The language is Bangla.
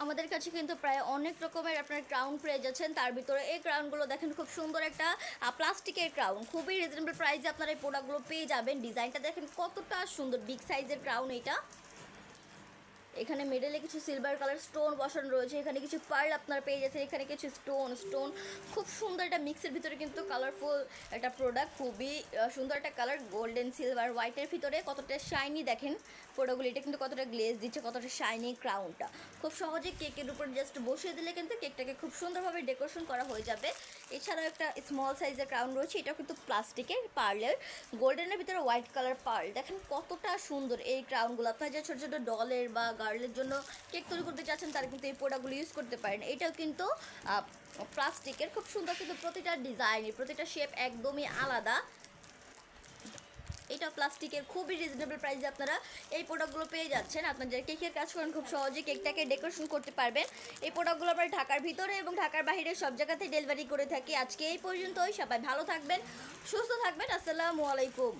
আমাদের কাছে কিন্তু প্রায় অনেক রকমের আপনার ক্রাউন পেয়ে যাচ্ছেন। তার ভিতরে এই ক্রাউনগুলো দেখেন খুব সুন্দর একটা প্লাস্টিকের ক্রাউন, খুবই রিজনেবল প্রাইসে আপনারা এই প্রোডাক্টগুলো পেয়ে যাবেন। ডিজাইনটা দেখেন কতটা সুন্দর, বিগ সাইজের ক্রাউন এটা। এখানে মিডলে কিছু সিলভার কালার স্টোন বসানো রয়েছে, এখানে কিছু পার্ল আপনারা পেয়ে যাচ্ছেন, এখানে কিছু স্টোন খুব সুন্দর একটা মিক্সের ভিতরে কিন্তু কালারফুল একটা প্রোডাক্ট, খুবই সুন্দর একটা কালার, গোল্ডেন সিলভার হোয়াইটের ভিতরে কতটা শাইনি দেখেন প্রোডাক্টগুলো, এটা কিন্তু কতটা গ্লেজ দিচ্ছে, কতটা শাইনি ক্রাউনটা। খুব সহজে কেকের উপর জাস্ট বসিয়ে দিলে কিন্তু কেকটাকে খুব সুন্দরভাবে ডেকোরেশন করা হয়ে যাবে। এছাড়াও একটা স্মল সাইজের ক্রাউন রয়েছে, এটাও কিন্তু প্লাস্টিকের পার্লের, গোল্ডেনের ভিতরে হোয়াইট কালার পার্ল, দেখেন কতটা সুন্দর এই ক্রাউনগুলো। আপনার যে ছোটো ছোটো ডলের বা গার্লের জন্য কেক তৈরি করতে চাচ্ছেন তারা কিন্তু এই প্রোডাক্টগুলো ইউজ করতে পারেন। এটাও কিন্তু প্লাস্টিকের, খুব সুন্দর, কিন্তু প্রতিটা ডিজাইন প্রতিটা শেপ একদমই আলাদা। এটা প্লাস্টিকের, খুবই রিজনেবল প্রাইসে আপনারা এই প্রোডাক্টগুলো পেয়ে যাচ্ছেন। আপনারা যারা কেকের কাজ করেন খুব সহজে কেকটাকে ডেকোরেশন করতে পারবেন। এই প্রোডাক্টগুলো আমরা ঢাকার ভিতরে এবং ঢাকার বাইরে সব জায়গাতেই ডেলিভারি করে থাকি। আজকে এই পর্যন্তই, সবাই ভালো থাকবেন, সুস্থ থাকবেন, আসসালামু আলাইকুম।